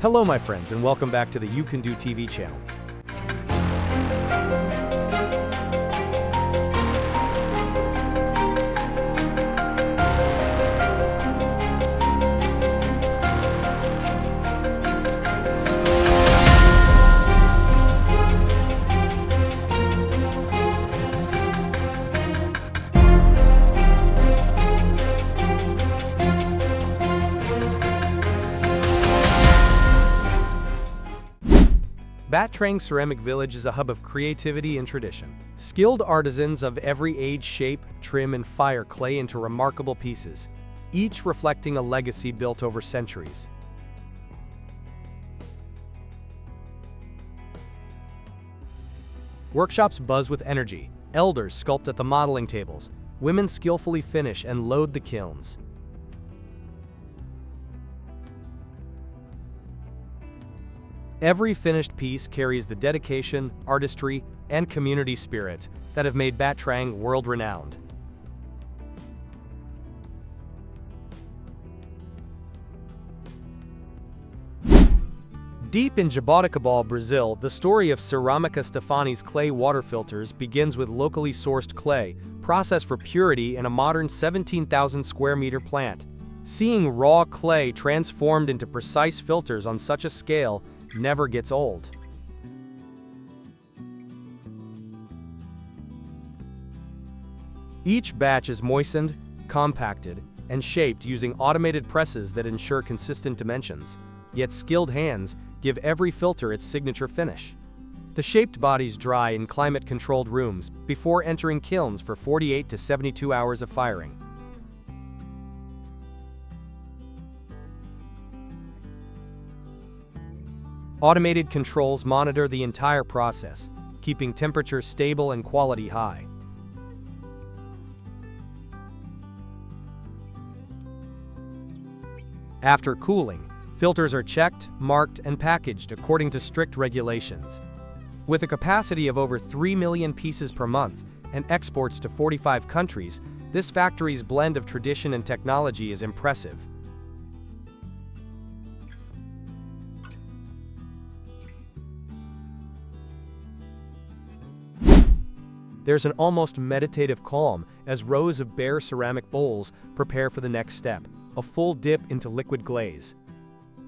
Hello my friends and welcome back to the You Can Do TV channel. Batrang Ceramic Village is a hub of creativity and tradition. Skilled artisans of every age shape, trim, and fire clay into remarkable pieces, each reflecting a legacy built over centuries. Workshops buzz with energy. Elders sculpt at the modeling tables. Women skillfully finish and load the kilns. Every finished piece carries the dedication, artistry, and community spirit that have made Batrang world-renowned. Deep in Jaboticabal, Brazil, the story of Ceramica Stefani's clay water filters begins with locally sourced clay, processed for purity in a modern 17,000 square meter plant. Seeing raw clay transformed into precise filters on such a scale never gets old. Each batch is moistened, compacted, and shaped using automated presses that ensure consistent dimensions, yet skilled hands give every filter its signature finish. The shaped bodies dry in climate-controlled rooms before entering kilns for 48 to 72 hours of firing. Automated controls monitor the entire process, keeping temperature stable and quality high. After cooling, filters are checked, marked, and packaged according to strict regulations. With a capacity of over 3 million pieces per month and exports to 45 countries, this factory's blend of tradition and technology is impressive. There's an almost meditative calm as rows of bare ceramic bowls prepare for the next step, a full dip into liquid glaze.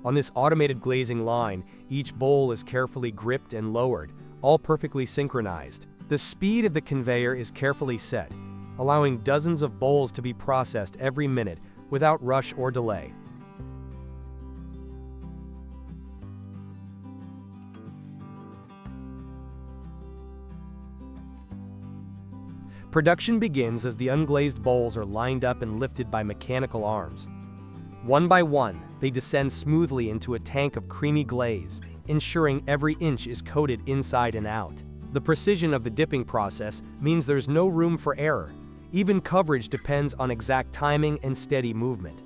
On this automated glazing line, each bowl is carefully gripped and lowered, all perfectly synchronized. The speed of the conveyor is carefully set, allowing dozens of bowls to be processed every minute without rush or delay. Production begins as the unglazed bowls are lined up and lifted by mechanical arms. One by one, they descend smoothly into a tank of creamy glaze, ensuring every inch is coated inside and out. The precision of the dipping process means there's no room for error. Even coverage depends on exact timing and steady movement.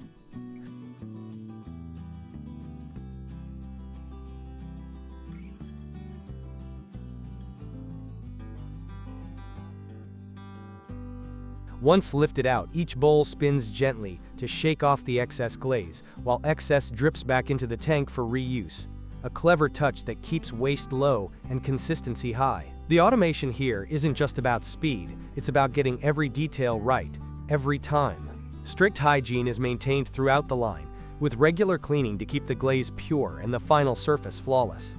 Once lifted out, each bowl spins gently to shake off the excess glaze, while excess drips back into the tank for reuse. A clever touch that keeps waste low and consistency high. The automation here isn't just about speed, it's about getting every detail right, every time. Strict hygiene is maintained throughout the line, with regular cleaning to keep the glaze pure and the final surface flawless.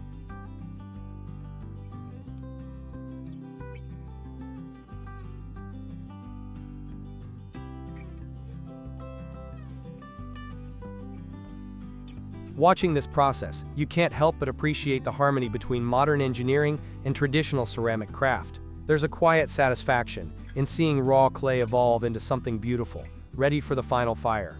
Watching this process, you can't help but appreciate the harmony between modern engineering and traditional ceramic craft. There's a quiet satisfaction in seeing raw clay evolve into something beautiful, ready for the final fire.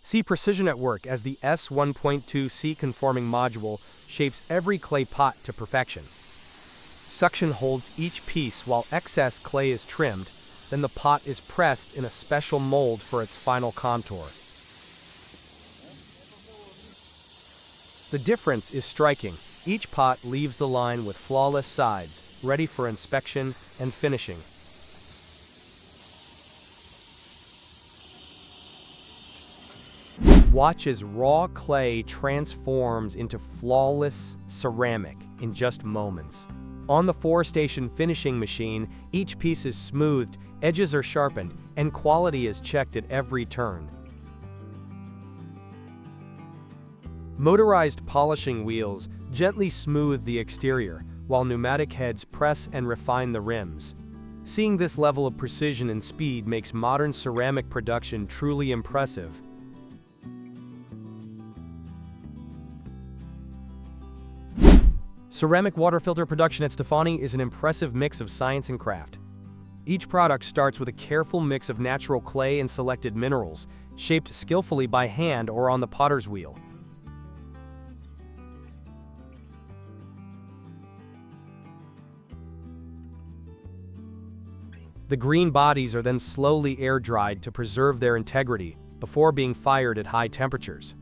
See precision at work as the S1.2C conforming module shapes every clay pot to perfection. Suction holds each piece while excess clay is trimmed, then the pot is pressed in a special mold for its final contour. The difference is striking. Each pot leaves the line with flawless sides, ready for inspection and finishing. Watch as raw clay transforms into flawless ceramic in just moments. On the 4-station finishing machine, each piece is smoothed, edges are sharpened, and quality is checked at every turn. Motorized polishing wheels gently smooth the exterior, while pneumatic heads press and refine the rims. Seeing this level of precision and speed makes modern ceramic production truly impressive. Ceramic water filter production at Stefani is an impressive mix of science and craft. Each product starts with a careful mix of natural clay and selected minerals, shaped skillfully by hand or on the potter's wheel. The green bodies are then slowly air-dried to preserve their integrity before being fired at high temperatures.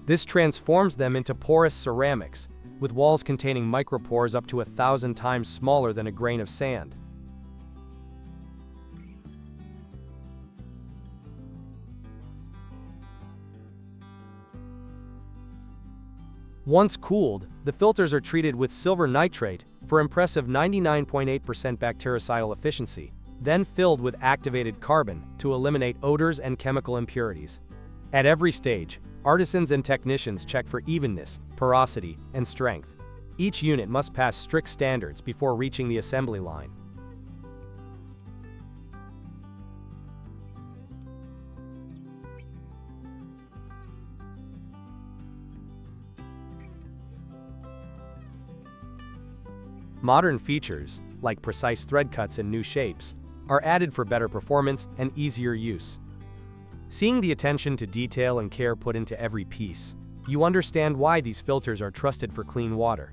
This transforms them into porous ceramics, with walls containing micropores up to 1,000 times smaller than a grain of sand. Once cooled, the filters are treated with silver nitrate for impressive 99.8% bactericidal efficiency, then filled with activated carbon to eliminate odors and chemical impurities. At every stage, artisans and technicians check for evenness, porosity, and strength. Each unit must pass strict standards before reaching the assembly line. Modern features, like precise thread cuts and new shapes, are added for better performance and easier use. Seeing the attention to detail and care put into every piece, you understand why these filters are trusted for clean water.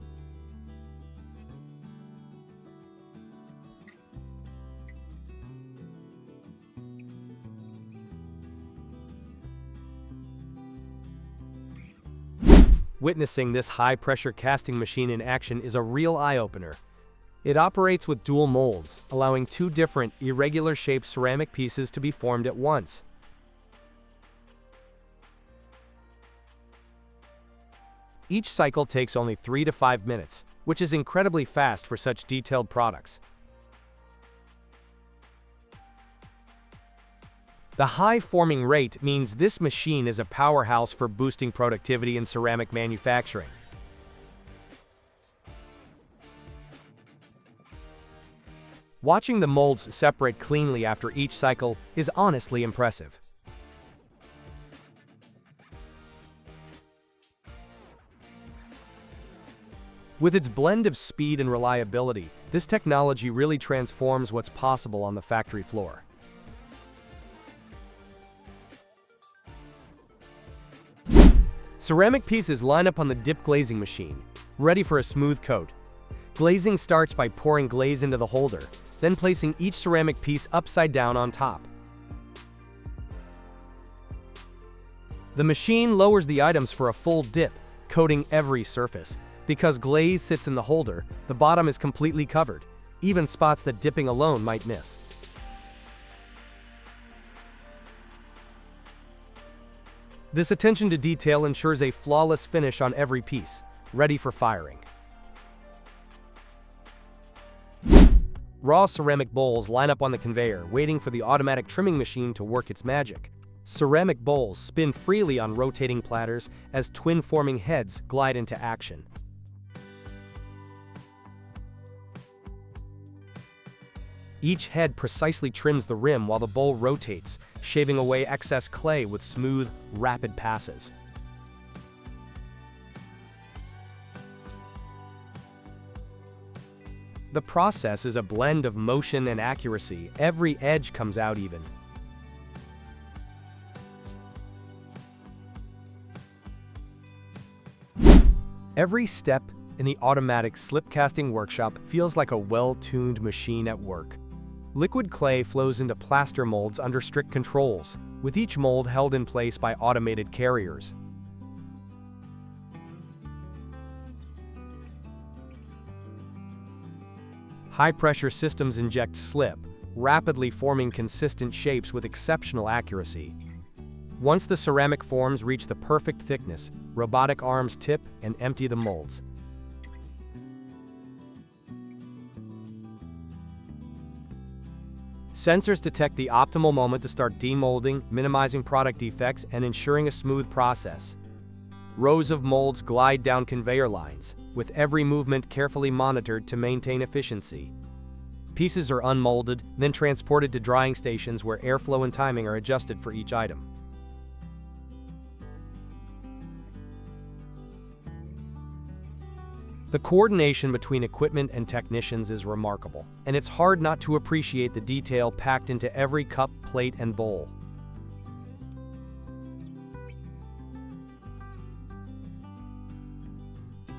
Witnessing this high-pressure casting machine in action is a real eye-opener. It operates with dual molds, allowing two different, irregular-shaped ceramic pieces to be formed at once. Each cycle takes only 3 to 5 minutes, which is incredibly fast for such detailed products. The high forming rate means this machine is a powerhouse for boosting productivity in ceramic manufacturing. Watching the molds separate cleanly after each cycle is honestly impressive. With its blend of speed and reliability, this technology really transforms what's possible on the factory floor. Ceramic pieces line up on the dip glazing machine, ready for a smooth coat. Glazing starts by pouring glaze into the holder, then placing each ceramic piece upside down on top. The machine lowers the items for a full dip, coating every surface. Because glaze sits in the holder, the bottom is completely covered, even spots that dipping alone might miss. This attention to detail ensures a flawless finish on every piece, ready for firing. Raw ceramic bowls line up on the conveyor, waiting for the automatic trimming machine to work its magic. Ceramic bowls spin freely on rotating platters as twin-forming heads glide into action. Each head precisely trims the rim while the bowl rotates, shaving away excess clay with smooth, rapid passes. The process is a blend of motion and accuracy. Every edge comes out even. Every step in the automatic slip casting workshop feels like a well-tuned machine at work. Liquid clay flows into plaster molds under strict controls, with each mold held in place by automated carriers. High-pressure systems inject slip, rapidly forming consistent shapes with exceptional accuracy. Once the ceramic forms reach the perfect thickness, robotic arms tip and empty the molds. Sensors detect the optimal moment to start demolding, minimizing product defects, and ensuring a smooth process. Rows of molds glide down conveyor lines, with every movement carefully monitored to maintain efficiency. Pieces are unmolded, then transported to drying stations where airflow and timing are adjusted for each item. The coordination between equipment and technicians is remarkable, and it's hard not to appreciate the detail packed into every cup, plate, and bowl.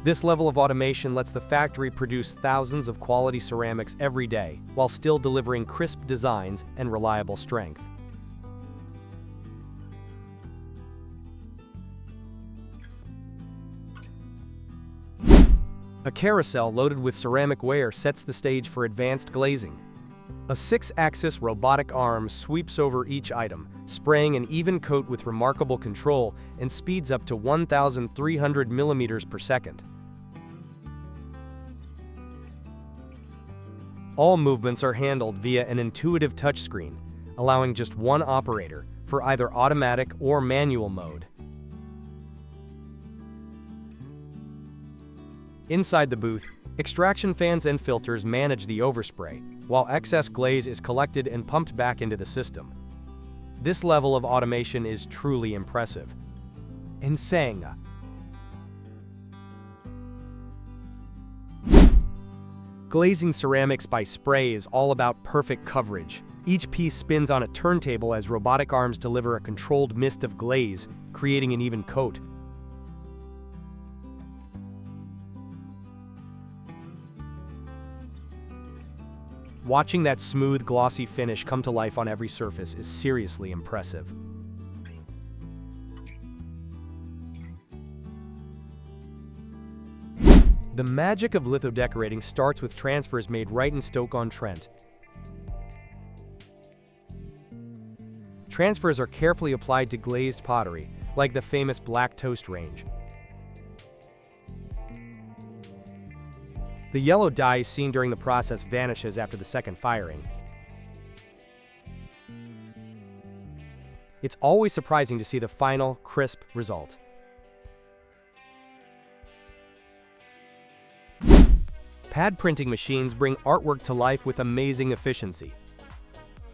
This level of automation lets the factory produce thousands of quality ceramics every day, while still delivering crisp designs and reliable strength. A carousel loaded with ceramic ware sets the stage for advanced glazing. A 6-axis robotic arm sweeps over each item, spraying an even coat with remarkable control and speeds up to 1,300 millimeters per second. All movements are handled via an intuitive touchscreen, allowing just one operator for either automatic or manual mode. Inside the booth, extraction fans and filters manage the overspray, while excess glaze is collected and pumped back into the system. This level of automation is truly impressive. Insane. Glazing ceramics by spray is all about perfect coverage. Each piece spins on a turntable as robotic arms deliver a controlled mist of glaze, creating an even coat. Watching that smooth, glossy finish come to life on every surface is seriously impressive. The magic of lithodecorating starts with transfers made right in Stoke-on-Trent. Transfers are carefully applied to glazed pottery, like the famous Black Toast range. The yellow dye seen during the process vanishes after the second firing. It's always surprising to see the final, crisp result. Pad printing machines bring artwork to life with amazing efficiency.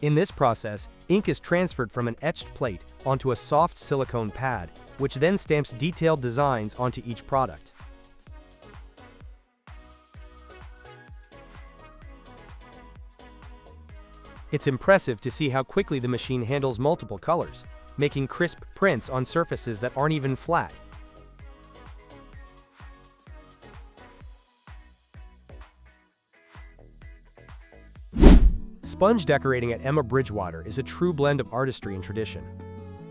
In this process, ink is transferred from an etched plate onto a soft silicone pad, which then stamps detailed designs onto each product. It's impressive to see how quickly the machine handles multiple colors, making crisp prints on surfaces that aren't even flat. Sponge decorating at Emma Bridgewater is a true blend of artistry and tradition.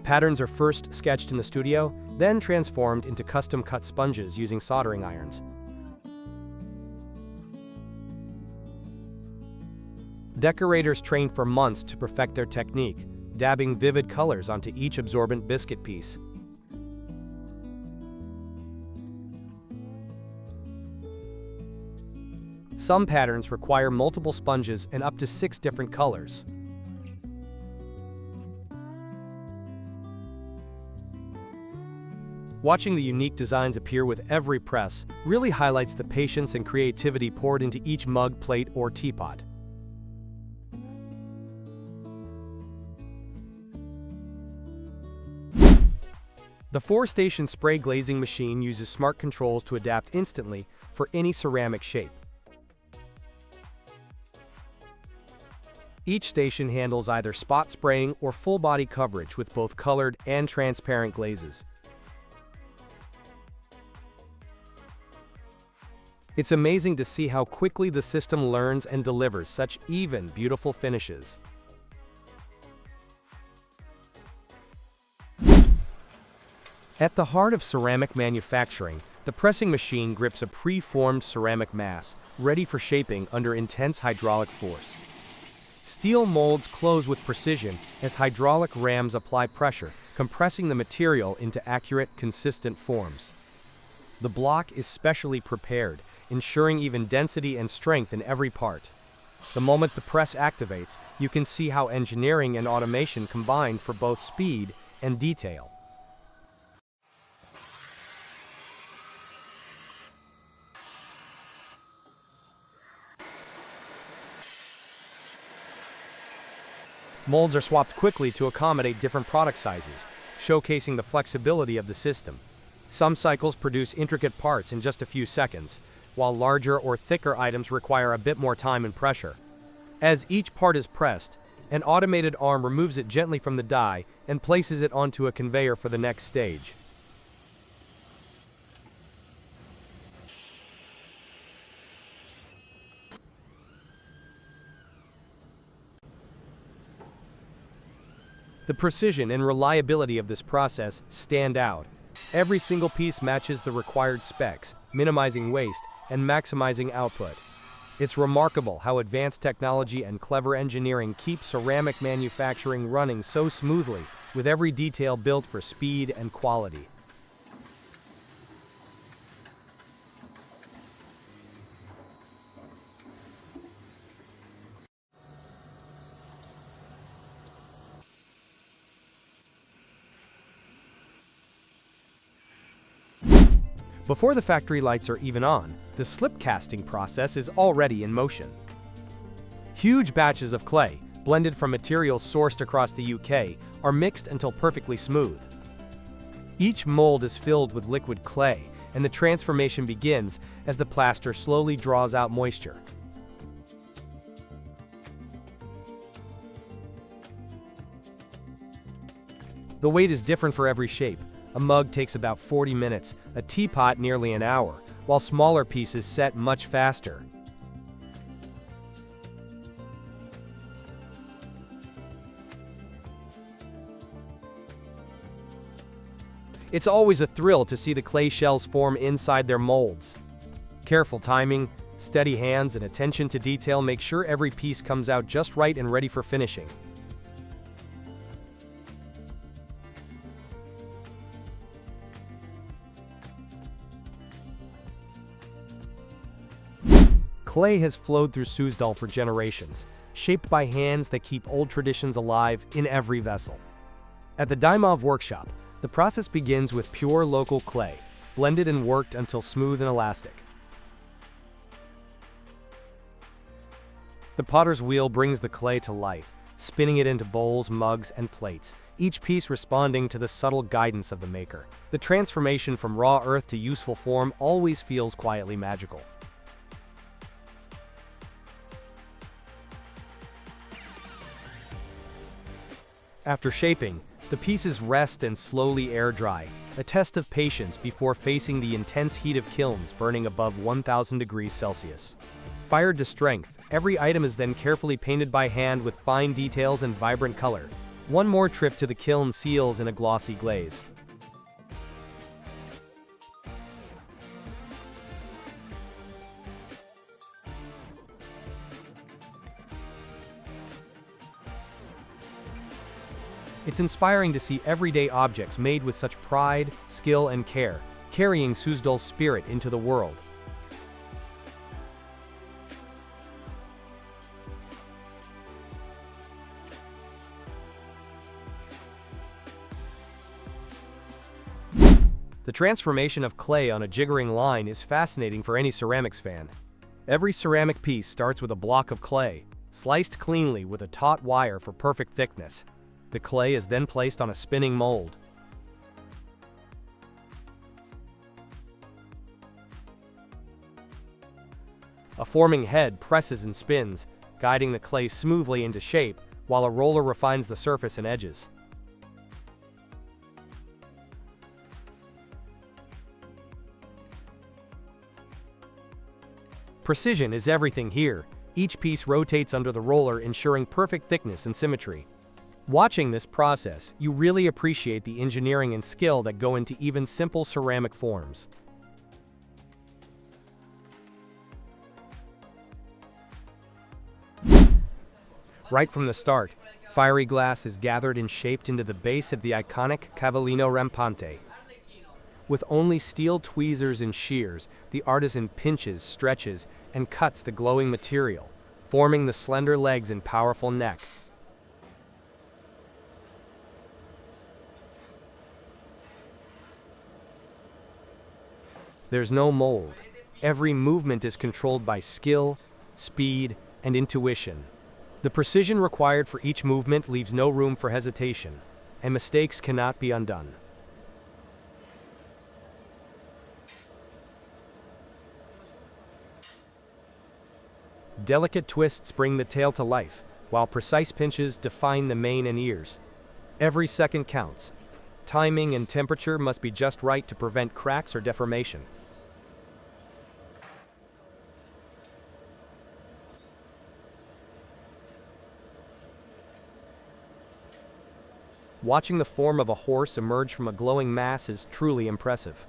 Patterns are first sketched in the studio, then transformed into custom-cut sponges using soldering irons. Decorators train for months to perfect their technique, dabbing vivid colors onto each absorbent biscuit piece. Some patterns require multiple sponges and up to 6 different colors. Watching the unique designs appear with every press really highlights the patience and creativity poured into each mug, plate, or teapot. The 4-station spray glazing machine uses smart controls to adapt instantly for any ceramic shape. Each station handles either spot spraying or full-body coverage with both colored and transparent glazes. It's amazing to see how quickly the system learns and delivers such even, beautiful finishes. At the heart of ceramic manufacturing The pressing machine grips a pre-formed ceramic mass, ready for shaping under intense hydraulic force. Steel molds close with precision as hydraulic rams apply pressure, compressing the material into accurate, consistent forms. The block is specially prepared, ensuring even density and strength in every part. The moment the press activates, you can see how engineering and automation combine for both speed and detail. Molds are swapped quickly to accommodate different product sizes, showcasing the flexibility of the system. Some cycles produce intricate parts in just a few seconds, while larger or thicker items require a bit more time and pressure. As each part is pressed, an automated arm removes it gently from the die and places it onto a conveyor for the next stage. The precision and reliability of this process stand out. Every single piece matches the required specs, minimizing waste and maximizing output. It's remarkable how advanced technology and clever engineering keep ceramic manufacturing running so smoothly, with every detail built for speed and quality. Before the factory lights are even on, the slip casting process is already in motion. Huge batches of clay, blended from materials sourced across the UK, are mixed until perfectly smooth. Each mold is filled with liquid clay, and the transformation begins as the plaster slowly draws out moisture. The weight is different for every shape. A mug takes about 40 minutes, a teapot nearly an hour, while smaller pieces set much faster. It's always a thrill to see the clay shells form inside their molds. Careful timing, steady hands, and attention to detail make sure every piece comes out just right and ready for finishing. Clay has flowed through Suzal for generations, shaped by hands that keep old traditions alive in every vessel. At the Dymov workshop, the process begins with pure local clay, blended and worked until smooth and elastic. The potter's wheel brings the clay to life, spinning it into bowls, mugs, and plates, each piece responding to the subtle guidance of the maker. The transformation from raw earth to useful form always feels quietly magical. After shaping, the pieces rest and slowly air dry, a test of patience before facing the intense heat of kilns burning above 1000 degrees Celsius. Fired to strength, every item is then carefully painted by hand with fine details and vibrant color. One more trip to the kiln seals in a glossy glaze. It's inspiring to see everyday objects made with such pride, skill, and care, carrying Suzal's spirit into the world. The transformation of clay on a jiggering line is fascinating for any ceramics fan. Every ceramic piece starts with a block of clay, sliced cleanly with a taut wire for perfect thickness. The clay is then placed on a spinning mold. A forming head presses and spins, guiding the clay smoothly into shape, while a roller refines the surface and edges. Precision is everything here. Each piece rotates under the roller, ensuring perfect thickness and symmetry. Watching this process, you really appreciate the engineering and skill that go into even simple ceramic forms. Right from the start, fiery glass is gathered and shaped into the base of the iconic cavallino rampante. With only steel tweezers and shears, the artisan pinches, stretches, and cuts the glowing material, forming the slender legs and powerful neck. There's no mold. Every movement is controlled by skill, speed, and intuition. The precision required for each movement leaves no room for hesitation, and mistakes cannot be undone. Delicate twists bring the tail to life, while precise pinches define the mane and ears. Every second counts. Timing and temperature must be just right to prevent cracks or deformation. Watching the form of a horse emerge from a glowing mass is truly impressive.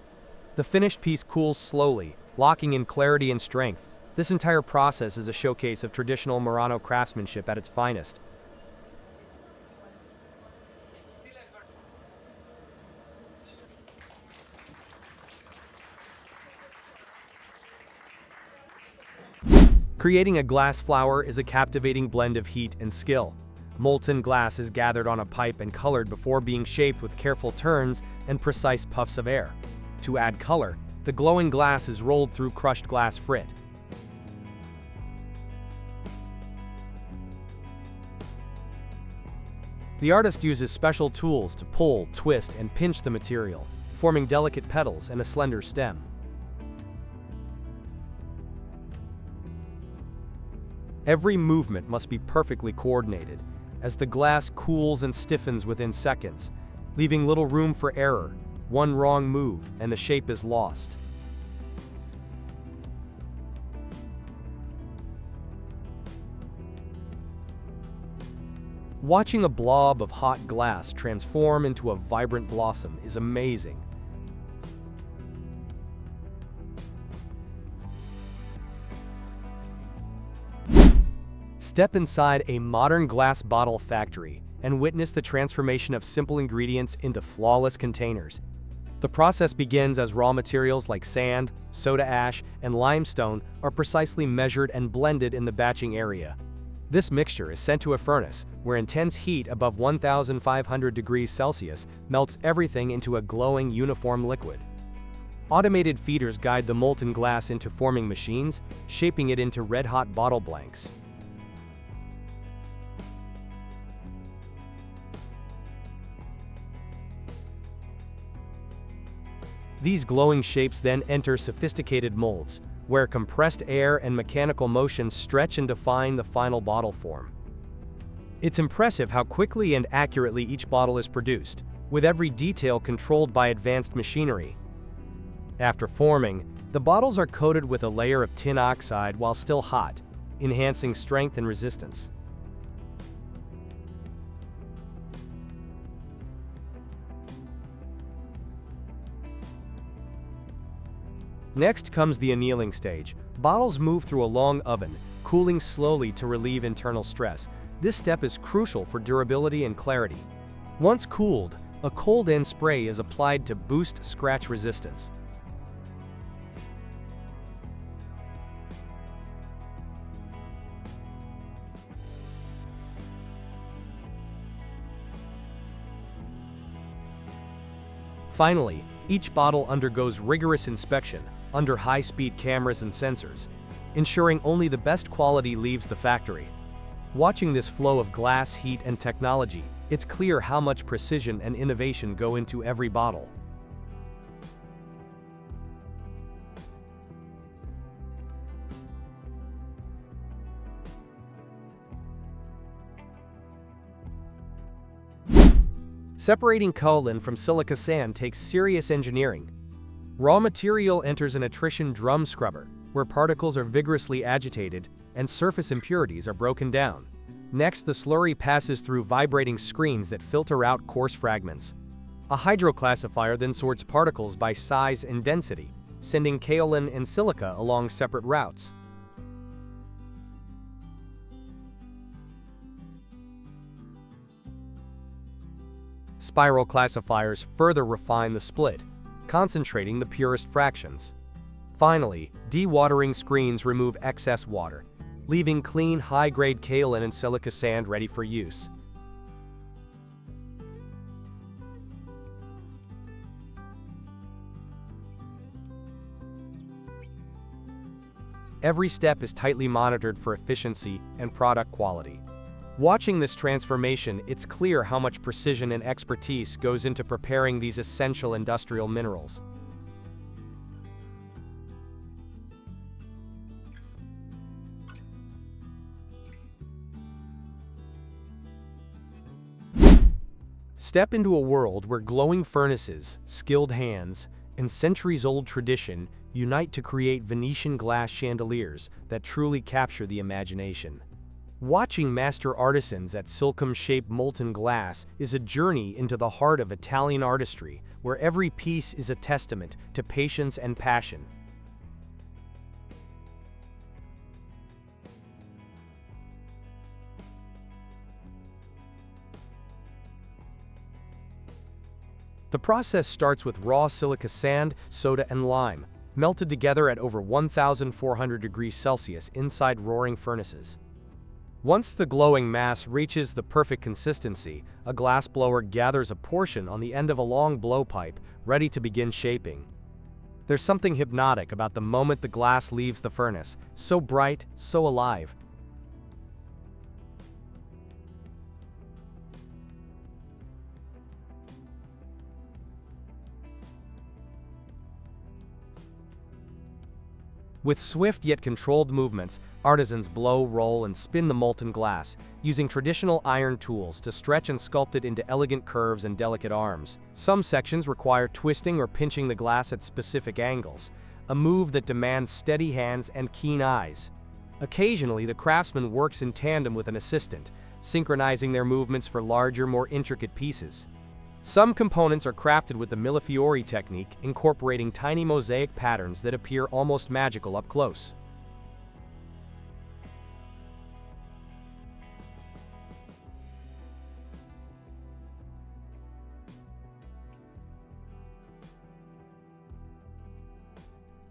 The finished piece cools slowly, locking in clarity and strength. This entire process is a showcase of traditional Morano craftsmanship at its finest. Creating a glass flower is a captivating blend of heat and skill. Molten glass is gathered on a pipe and colored before being shaped with careful turns and precise puffs of air. To add color, the glowing glass is rolled through crushed glass frit. The artist uses special tools to pull, twist, and pinch the material, forming delicate petals and a slender stem. Every movement must be perfectly coordinated, as the glass cools and stiffens within seconds, leaving little room for error. One wrong move, and the shape is lost. Watching a blob of hot glass transform into a vibrant blossom is amazing. Step inside a modern glass bottle factory and witness the transformation of simple ingredients into flawless containers. The process begins as raw materials like sand, soda ash, and limestone are precisely measured and blended in the batching area. This mixture is sent to a furnace, where intense heat above 1,500 degrees Celsius melts everything into a glowing, uniform liquid. Automated feeders guide the molten glass into forming machines, shaping it into red-hot bottle blanks. These glowing shapes then enter sophisticated molds, where compressed air and mechanical motion stretch and define the final bottle form. It's impressive how quickly and accurately each bottle is produced, with every detail controlled by advanced machinery. After forming, the bottles are coated with a layer of tin oxide while still hot, enhancing strength and resistance. Next comes the annealing stage. Bottles move through a long oven, cooling slowly to relieve internal stress. This step is crucial for durability and clarity. Once cooled, a cold end spray is applied to boost scratch resistance. Finally, each bottle undergoes rigorous inspection under high-speed cameras and sensors, ensuring only the best quality leaves the factory. Watching this flow of glass, heat, and technology, it's clear how much precision and innovation go into every bottle. Separating kaolin from silica sand takes serious engineering. Raw material enters an attrition drum scrubber, where particles are vigorously agitated and surface impurities are broken down. Next, the slurry passes through vibrating screens that filter out coarse fragments. A hydroclassifier then sorts particles by size and density, sending kaolin and silica along separate routes. Spiral classifiers further refine the split, concentrating the purest fractions. Finally, dewatering screens remove excess water, leaving clean, high-grade kaolin and silica sand ready for use. Every step is tightly monitored for efficiency and product quality. Watching this transformation, it's clear how much precision and expertise goes into preparing these essential industrial minerals. Step into a world where glowing furnaces, skilled hands, and centuries-old tradition unite to create Venetian glass chandeliers that truly capture the imagination. Watching master artisans at Silica shape molten glass is a journey into the heart of Italian artistry, where every piece is a testament to patience and passion. The process starts with raw silica sand, soda, and lime, melted together at over 1,400 degrees Celsius inside roaring furnaces. Once the glowing mass reaches the perfect consistency, a glassblower gathers a portion on the end of a long blowpipe, ready to begin shaping. There's something hypnotic about the moment the glass leaves the furnace, so bright, so alive. With swift yet controlled movements, artisans blow, roll, and spin the molten glass, using traditional iron tools to stretch and sculpt it into elegant curves and delicate arms. Some sections require twisting or pinching the glass at specific angles, a move that demands steady hands and keen eyes. Occasionally, the craftsman works in tandem with an assistant, synchronizing their movements for larger, more intricate pieces. Some components are crafted with the millefiori technique, incorporating tiny mosaic patterns that appear almost magical up close.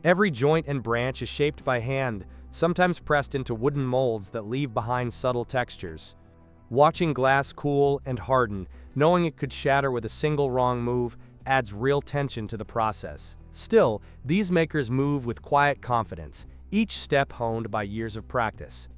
Every joint and branch is shaped by hand, sometimes pressed into wooden molds that leave behind subtle textures. Watching glass cool and harden, knowing it could shatter with a single wrong move, adds real tension to the process. Still, these makers move with quiet confidence, each step honed by years of practice.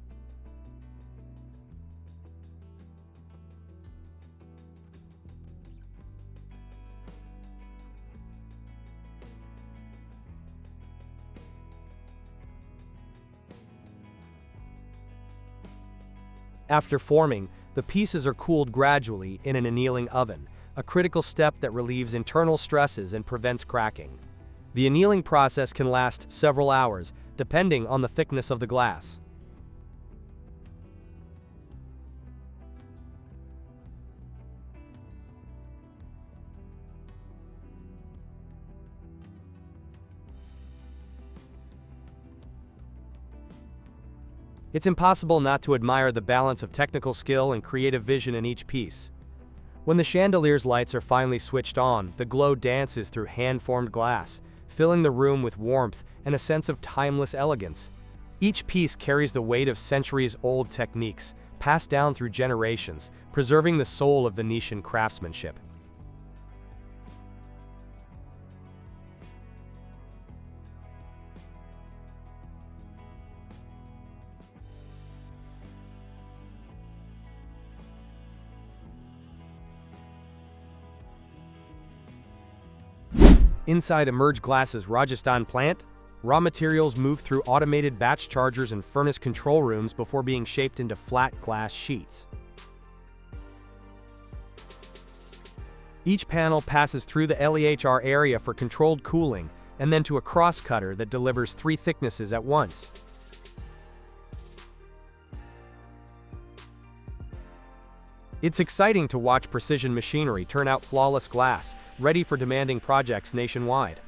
After forming, the pieces are cooled gradually in an annealing oven, a critical step that relieves internal stresses and prevents cracking. The annealing process can last several hours, depending on the thickness of the glass. It's impossible not to admire the balance of technical skill and creative vision in each piece. When the chandelier's lights are finally switched on, the glow dances through hand-formed glass, filling the room with warmth and a sense of timeless elegance. Each piece carries the weight of centuries-old techniques, passed down through generations, preserving the soul of Venetian craftsmanship. Inside Emerge Glass's Rajasthan plant, raw materials move through automated batch chargers and furnace control rooms before being shaped into flat glass sheets. Each panel passes through the LEHR area for controlled cooling, and then to a cross cutter that delivers 3 thicknesses at once. It's exciting to watch precision machinery turn out flawless glass, ready for demanding projects nationwide.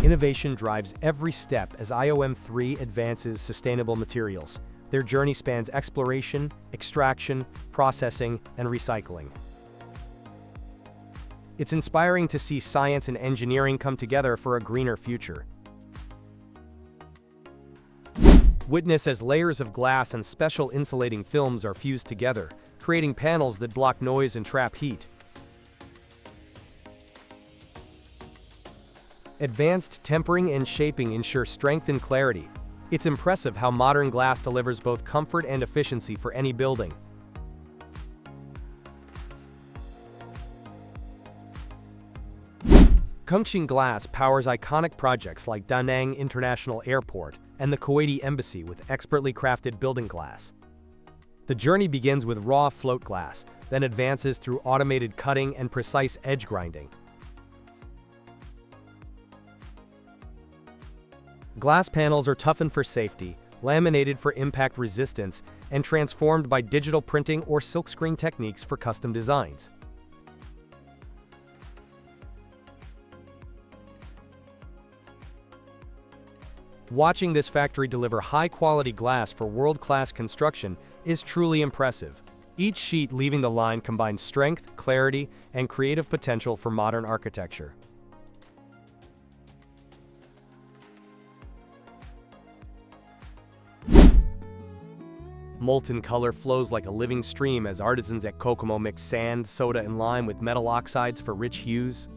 Innovation drives every step as IOM3 advances sustainable materials. Their journey spans exploration, extraction, processing, and recycling. It's inspiring to see science and engineering come together for a greener future. Witness as layers of glass and special insulating films are fused together, creating panels that block noise and trap heat. Advanced tempering and shaping ensure strength and clarity. It's impressive how modern glass delivers both comfort and efficiency for any building. Kungxing Glass powers iconic projects like Da Nang International Airport and the Kuwaiti Embassy with expertly crafted building glass. The journey begins with raw float glass, then advances through automated cutting and precise edge grinding. Glass panels are toughened for safety, laminated for impact resistance, and transformed by digital printing or silkscreen techniques for custom designs. Watching this factory deliver high-quality glass for world-class construction is truly impressive. Each sheet leaving the line combines strength, clarity, and creative potential for modern architecture. Molten color flows like a living stream as artisans at Kokomo mix sand, soda, and lime with metal oxides for rich hues.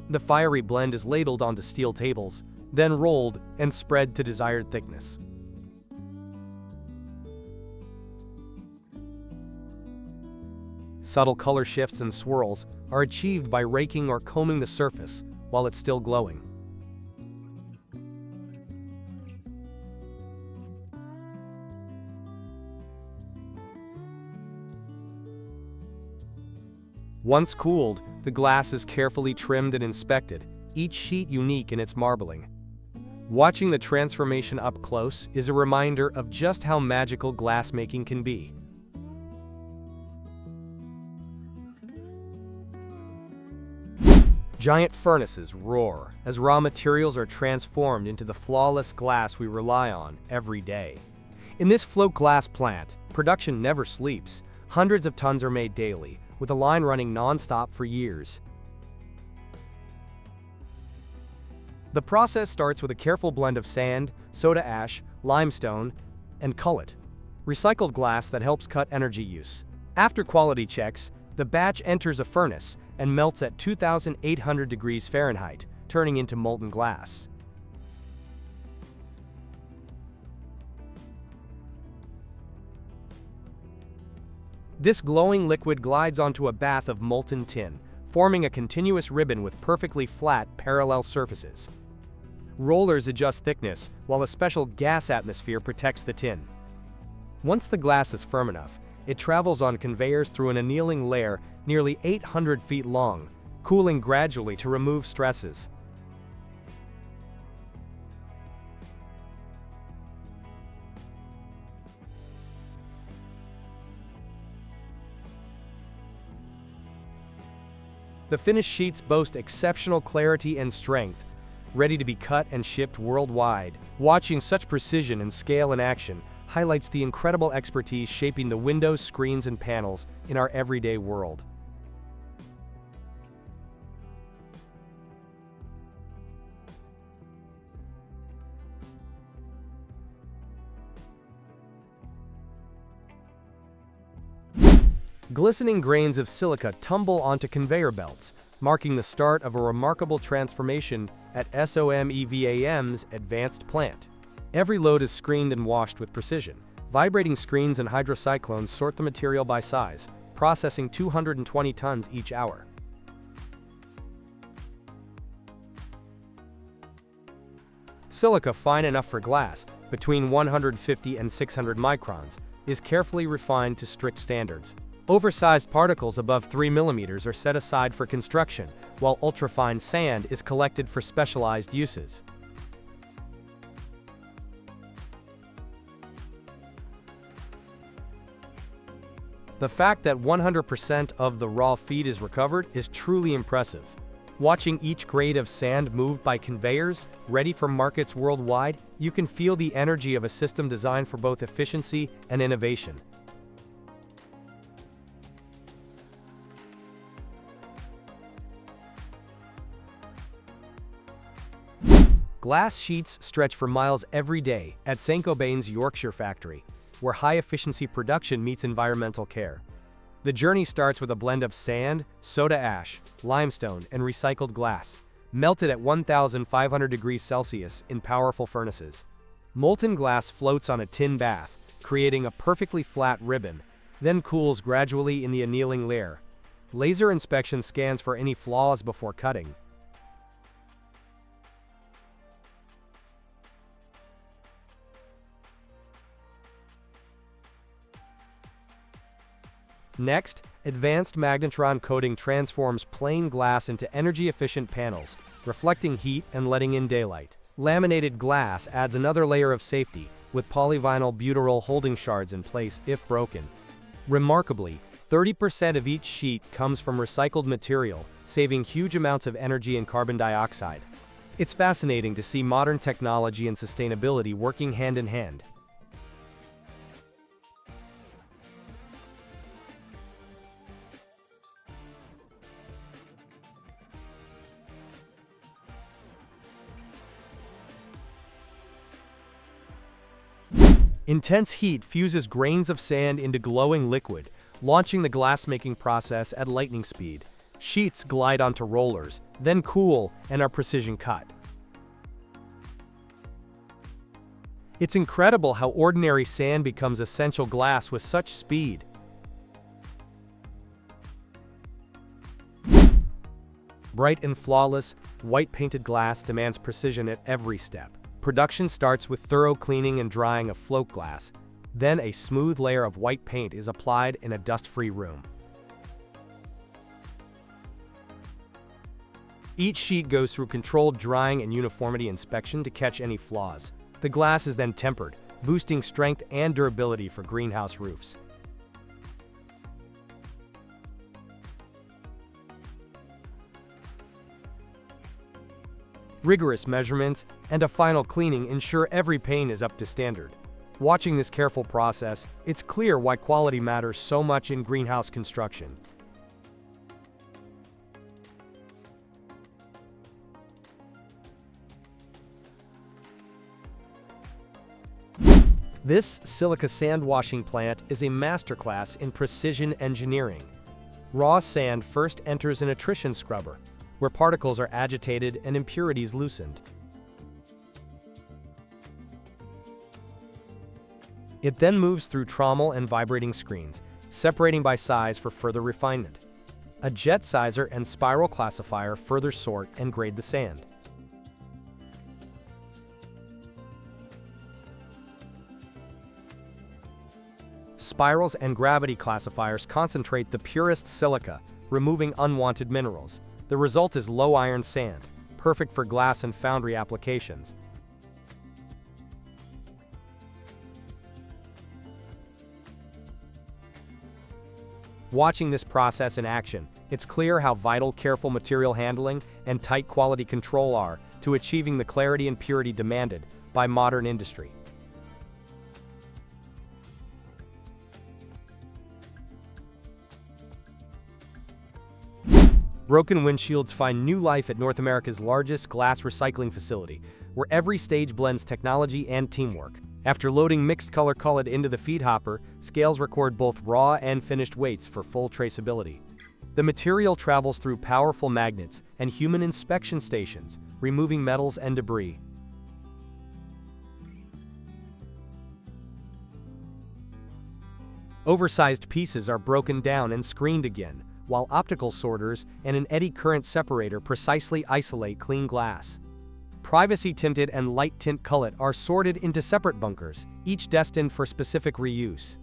The fiery blend is ladled onto steel tables, then rolled and spread to desired thickness. Subtle color shifts and swirls are achieved by raking or combing the surface while it's still glowing. Once cooled, the glass is carefully trimmed and inspected, each sheet unique in its marbling. Watching the transformation up close is a reminder of just how magical glassmaking can be. Giant furnaces roar as raw materials are transformed into the flawless glass we rely on every day. In this float glass plant, production never sleeps. Hundreds of tons are made daily, with the line running non-stop for years. The process starts with a careful blend of sand, soda ash, limestone, and cullet, recycled glass that helps cut energy use. After quality checks, the batch enters a furnace and melts at 2,800 degrees Fahrenheit, turning into molten glass. This glowing liquid glides onto a bath of molten tin, forming a continuous ribbon with perfectly flat, parallel surfaces. Rollers adjust thickness, while a special gas atmosphere protects the tin. Once the glass is firm enough, it travels on conveyors through an annealing layer nearly 800 feet long, cooling gradually to remove stresses. The finished sheets boast exceptional clarity and strength, ready to be cut and shipped worldwide. Watching such precision and scale in action highlights the incredible expertise shaping the windows, screens, and panels in our everyday world. Glistening grains of silica tumble onto conveyor belts, marking the start of a remarkable transformation at SOMEVAM's advanced plant. Every load is screened and washed with precision. Vibrating screens and hydrocyclones sort the material by size, processing 220 tons each hour. Silica fine enough for glass, between 150 and 600 microns, is carefully refined to strict standards. Oversized particles above 3 mm are set aside for construction, while ultrafine sand is collected for specialized uses. The fact that 100% of the raw feed is recovered is truly impressive. Watching each grade of sand moved by conveyors, ready for markets worldwide, you can feel the energy of a system designed for both efficiency and innovation. Glass sheets stretch for miles every day at Saint-Gobain's Yorkshire factory, where high-efficiency production meets environmental care. The journey starts with a blend of sand, soda ash, limestone, and recycled glass, melted at 1,500 degrees Celsius in powerful furnaces. Molten glass floats on a tin bath, creating a perfectly flat ribbon, then cools gradually in the annealing layer. Laser inspection scans for any flaws before cutting. Next, advanced magnetron coating transforms plain glass into energy-efficient panels, reflecting heat and letting in daylight. Laminated glass adds another layer of safety, with polyvinyl butyryl holding shards in place if broken. Remarkably, 30% of each sheet comes from recycled material, saving huge amounts of energy and carbon dioxide. It's fascinating to see modern technology and sustainability working hand in hand. Intense heat fuses grains of sand into glowing liquid, launching the glassmaking process at lightning speed. Sheets glide onto rollers, then cool and are precision cut. It's incredible how ordinary sand becomes essential glass with such speed. Bright and flawless, white-painted glass demands precision at every step. Production starts with thorough cleaning and drying of float glass. Then a smooth layer of white paint is applied in a dust-free room. Each sheet goes through controlled drying and uniformity inspection to catch any flaws. The glass is then tempered, boosting strength and durability for greenhouse roofs. Rigorous measurements and a final cleaning ensure every pane is up to standard. Watching this careful process, it's clear why quality matters so much in greenhouse construction. This silica sand washing plant is a masterclass in precision engineering. Raw sand first enters an attrition scrubber, where particles are agitated and impurities loosened. It then moves through trommel and vibrating screens, separating by size for further refinement. A jet sizer and spiral classifier further sort and grade the sand. Spirals and gravity classifiers concentrate the purest silica, removing unwanted minerals. The result is low iron sand, perfect for glass and foundry applications. Watching this process in action, it's clear how vital careful material handling and tight quality control are to achieving the clarity and purity demanded by modern industry. Broken windshields find new life at North America's largest glass recycling facility, where every stage blends technology and teamwork. After loading mixed color cullet into the feed hopper, scales record both raw and finished weights for full traceability. The material travels through powerful magnets and human inspection stations, removing metals and debris. Oversized pieces are broken down and screened again, while optical sorters and an eddy current separator precisely isolate clean glass. Privacy tinted and light tint cullet are sorted into separate bunkers, each destined for specific reuse.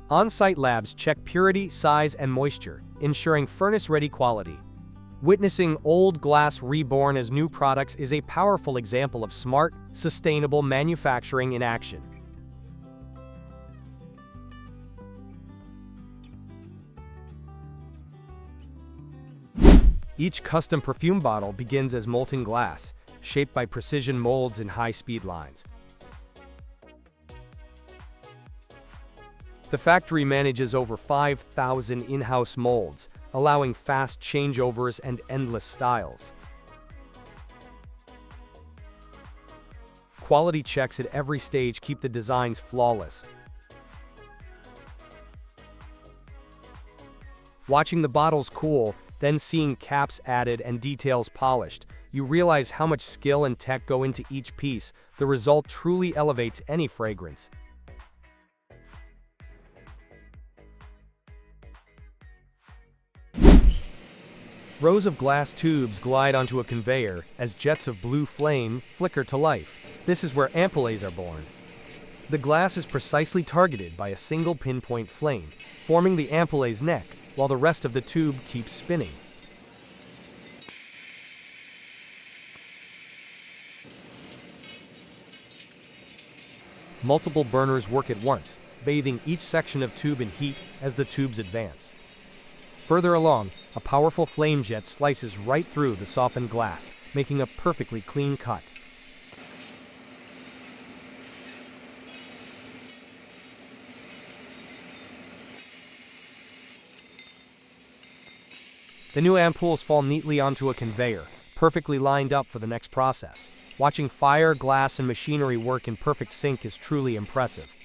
On-site labs check purity, size, and moisture, ensuring furnace-ready quality. Witnessing old glass reborn as new products is a powerful example of smart, sustainable manufacturing in action. Each custom perfume bottle begins as molten glass, shaped by precision molds and high-speed lines. The factory manages over 5,000 in-house molds, allowing fast changeovers and endless styles. Quality checks at every stage keep the designs flawless. Watching the bottles cool, then seeing caps added and details polished, you realize how much skill and tech go into each piece. The result truly elevates any fragrance. Rows of glass tubes glide onto a conveyor as jets of blue flame flicker to life. This is where ampoules are born. The glass is precisely targeted by a single pinpoint flame, forming the ampoule's neck, while the rest of the tube keeps spinning. Multiple burners work at once, bathing each section of tube in heat as the tubes advance. Further along, a powerful flame jet slices right through the softened glass, making a perfectly clean cut. The new ampoules fall neatly onto a conveyor, perfectly lined up for the next process. Watching fire, glass, and machinery work in perfect sync is truly impressive.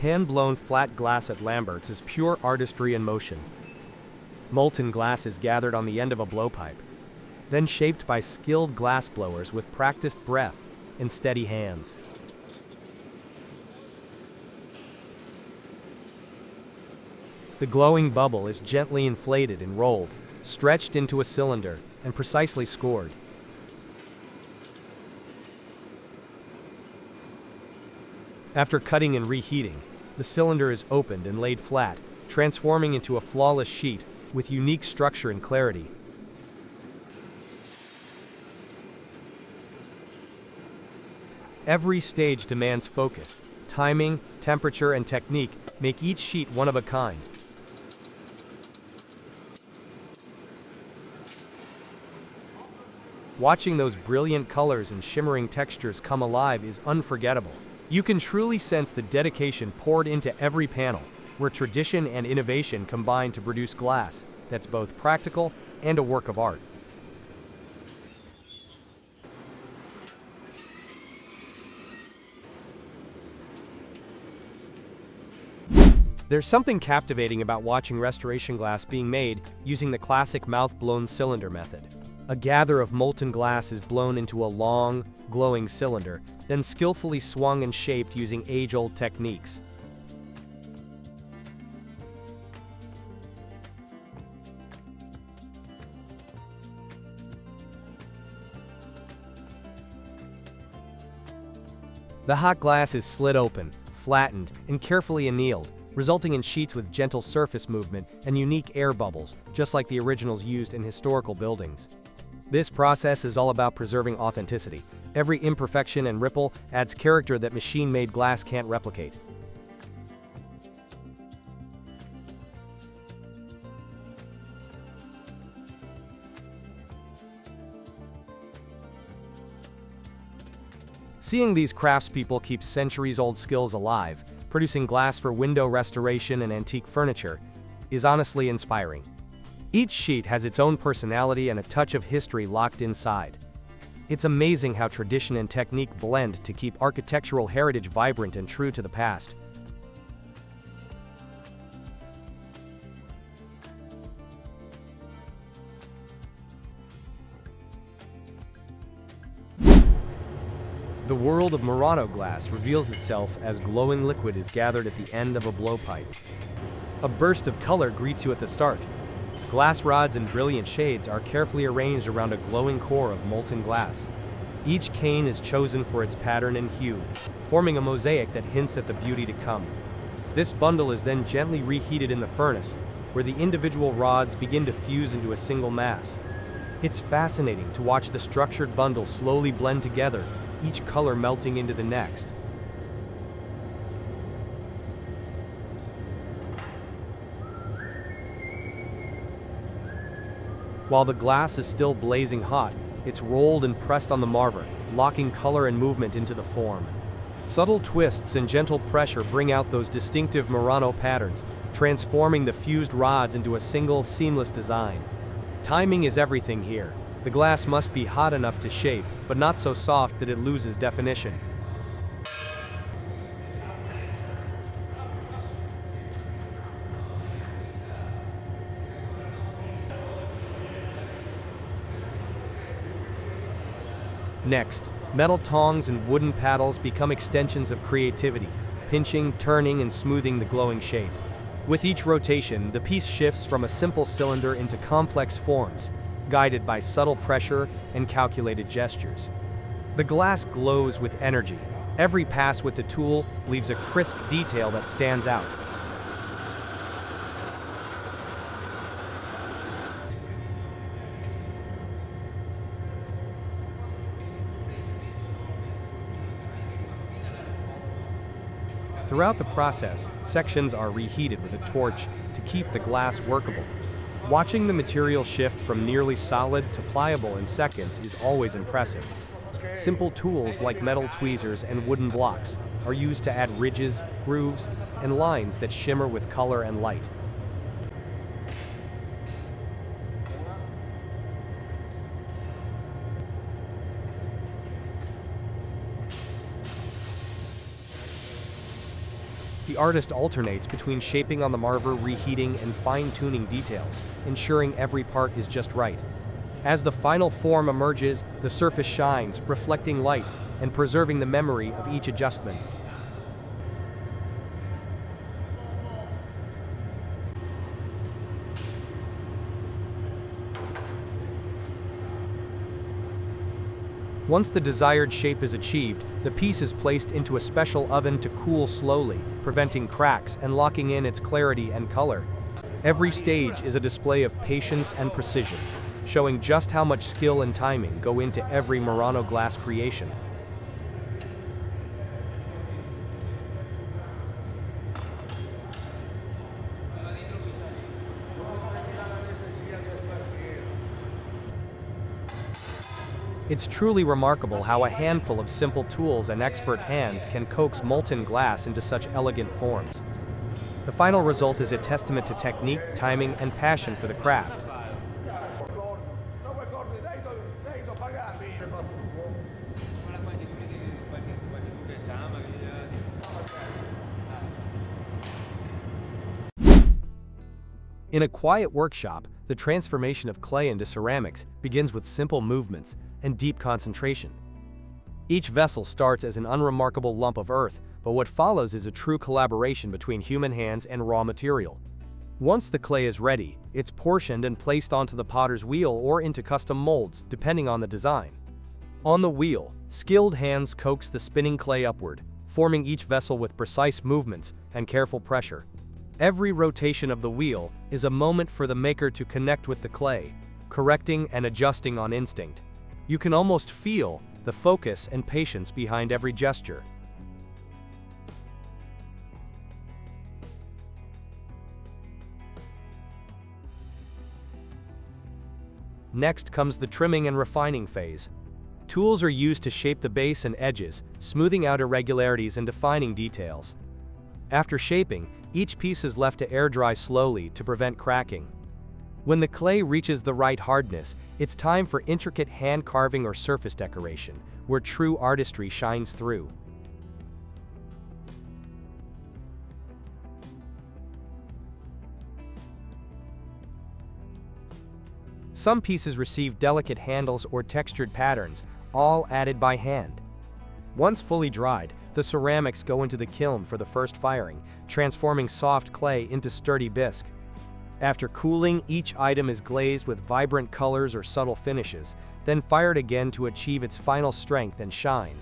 Hand-blown flat glass at Lambert's is pure artistry in motion. Molten glass is gathered on the end of a blowpipe, then shaped by skilled glass blowers with practiced breath and steady hands. The glowing bubble is gently inflated and rolled, stretched into a cylinder, and precisely scored. After cutting and reheating, the cylinder is opened and laid flat, transforming into a flawless sheet with unique structure and clarity. Every stage demands focus. Timing, temperature, and technique make each sheet one of a kind. Watching those brilliant colors and shimmering textures come alive is unforgettable. You can truly sense the dedication poured into every panel, where tradition and innovation combine to produce glass that's both practical and a work of art. There's something captivating about watching restoration glass being made using the classic mouth-blown cylinder method. A gather of molten glass is blown into a long, glowing cylinder, then skillfully swung and shaped using age-old techniques. The hot glass is slid open, flattened, and carefully annealed, resulting in sheets with gentle surface movement and unique air bubbles, just like the originals used in historical buildings. This process is all about preserving authenticity. Every imperfection and ripple adds character that machine-made glass can't replicate. Seeing these craftspeople keep centuries-old skills alive, producing glass for window restoration and antique furniture, is honestly inspiring. Each sheet has its own personality and a touch of history locked inside. It's amazing how tradition and technique blend to keep architectural heritage vibrant and true to the past. The world of Morano glass reveals itself as glowing liquid is gathered at the end of a blowpipe. A burst of color greets you at the start. Glass rods in brilliant shades are carefully arranged around a glowing core of molten glass. Each cane is chosen for its pattern and hue, forming a mosaic that hints at the beauty to come. This bundle is then gently reheated in the furnace, where the individual rods begin to fuse into a single mass. It's fascinating to watch the structured bundles slowly blend together, each color melting into the next. While the glass is still blazing hot, it's rolled and pressed on the marver, locking color and movement into the form. Subtle twists and gentle pressure bring out those distinctive Morano patterns, transforming the fused rods into a single, seamless design. Timing is everything here. The glass must be hot enough to shape, but not so soft that it loses definition. Next, metal tongs and wooden paddles become extensions of creativity, pinching, turning, and smoothing the glowing shape. With each rotation, the piece shifts from a simple cylinder into complex forms, guided by subtle pressure and calculated gestures. The glass glows with energy. Every pass with the tool leaves a crisp detail that stands out. Throughout the process, sections are reheated with a torch to keep the glass workable. Watching the material shift from nearly solid to pliable in seconds is always impressive. Simple tools like metal tweezers and wooden blocks are used to add ridges, grooves, and lines that shimmer with color and light. The artist alternates between shaping on the marver, reheating, and fine-tuning details, ensuring every part is just right. As the final form emerges, the surface shines, reflecting light and preserving the memory of each adjustment. Once the desired shape is achieved, the piece is placed into a special oven to cool slowly, preventing cracks and locking in its clarity and color. Every stage is a display of patience and precision, showing just how much skill and timing go into every Morano glass creation. It's truly remarkable how a handful of simple tools and expert hands can coax molten glass into such elegant forms. The final result is a testament to technique, timing, and passion for the craft. In a quiet workshop, the transformation of clay into ceramics begins with simple movements and deep concentration. Each vessel starts as an unremarkable lump of earth, but what follows is a true collaboration between human hands and raw material. Once the clay is ready, it's portioned and placed onto the potter's wheel or into custom molds, depending on the design. On the wheel, skilled hands coax the spinning clay upward, forming each vessel with precise movements and careful pressure. Every rotation of the wheel is a moment for the maker to connect with the clay, correcting and adjusting on instinct. You can almost feel the focus and patience behind every gesture. Next comes the trimming and refining phase. Tools are used to shape the base and edges, smoothing out irregularities and defining details. After shaping, each piece is left to air dry slowly to prevent cracking. When the clay reaches the right hardness, it's time for intricate hand carving or surface decoration, where true artistry shines through. Some pieces receive delicate handles or textured patterns, all added by hand. Once fully dried, the ceramics go into the kiln for the first firing, transforming soft clay into sturdy bisque. After cooling, each item is glazed with vibrant colors or subtle finishes, then fired again to achieve its final strength and shine.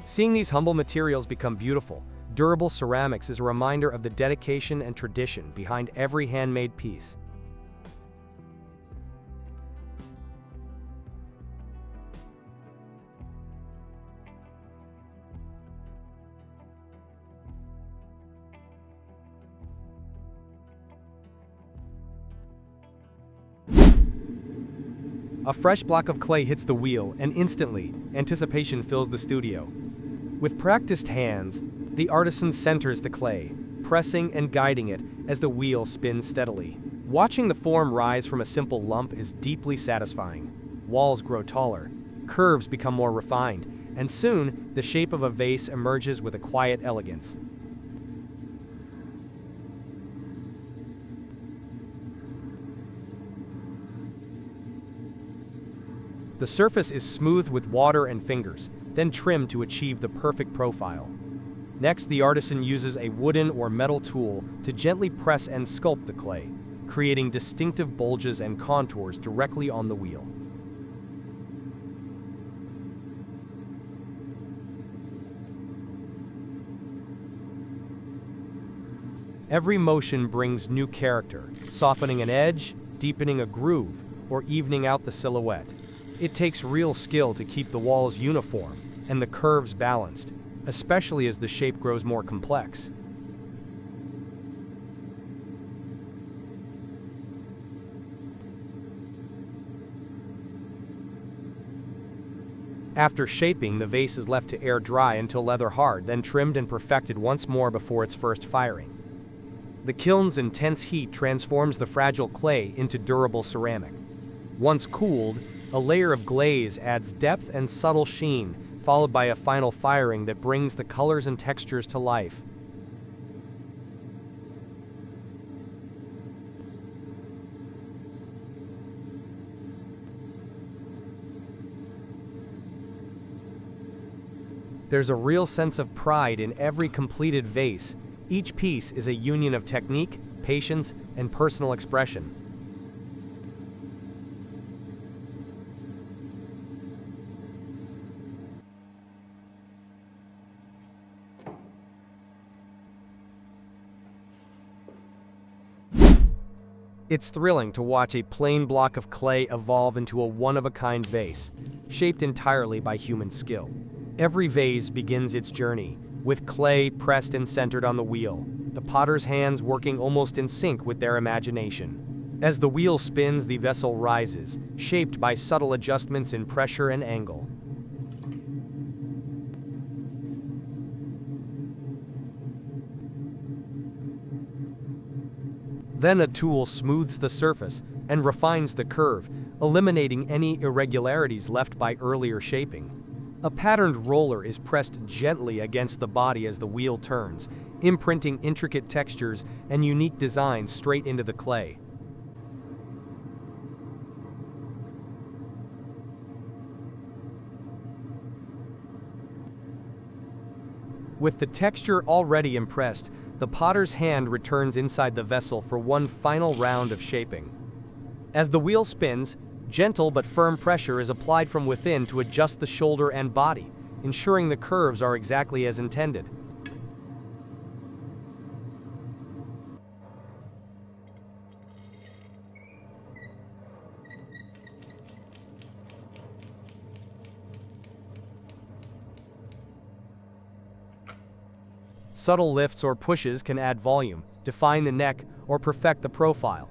Seeing these humble materials become beautiful, durable ceramics is a reminder of the dedication and tradition behind every handmade piece. A fresh block of clay hits the wheel, and instantly, anticipation fills the studio. With practiced hands, the artisan centers the clay, pressing and guiding it as the wheel spins steadily. Watching the form rise from a simple lump is deeply satisfying. Walls grow taller, curves become more refined, and soon, the shape of a vase emerges with a quiet elegance. The surface is smoothed with water and fingers, then trimmed to achieve the perfect profile. Next, the artisan uses a wooden or metal tool to gently press and sculpt the clay, creating distinctive bulges and contours directly on the wheel. Every motion brings new character, softening an edge, deepening a groove, or evening out the silhouette. It takes real skill to keep the walls uniform and the curves balanced, especially as the shape grows more complex. After shaping, the vase is left to air dry until leather hard, then trimmed and perfected once more before its first firing. The kiln's intense heat transforms the fragile clay into durable ceramic. Once cooled, a layer of glaze adds depth and subtle sheen, followed by a final firing that brings the colors and textures to life. There's a real sense of pride in every completed vase. Each piece is a union of technique, patience, and personal expression. It's thrilling to watch a plain block of clay evolve into a one-of-a-kind vase, shaped entirely by human skill. Every vase begins its journey, with clay pressed and centered on the wheel, the potter's hands working almost in sync with their imagination. As the wheel spins, the vessel rises, shaped by subtle adjustments in pressure and angle. Then a tool smooths the surface and refines the curve, eliminating any irregularities left by earlier shaping. A patterned roller is pressed gently against the body as the wheel turns, imprinting intricate textures and unique designs straight into the clay. With the texture already impressed, the potter's hand returns inside the vessel for one final round of shaping. As the wheel spins, gentle but firm pressure is applied from within to adjust the shoulder and body, ensuring the curves are exactly as intended. Subtle lifts or pushes can add volume, define the neck, or perfect the profile.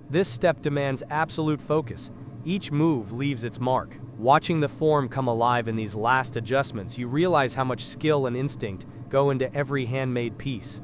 This step demands absolute focus. Each move leaves its mark. Watching the form come alive in these last adjustments, you realize how much skill and instinct go into every handmade piece.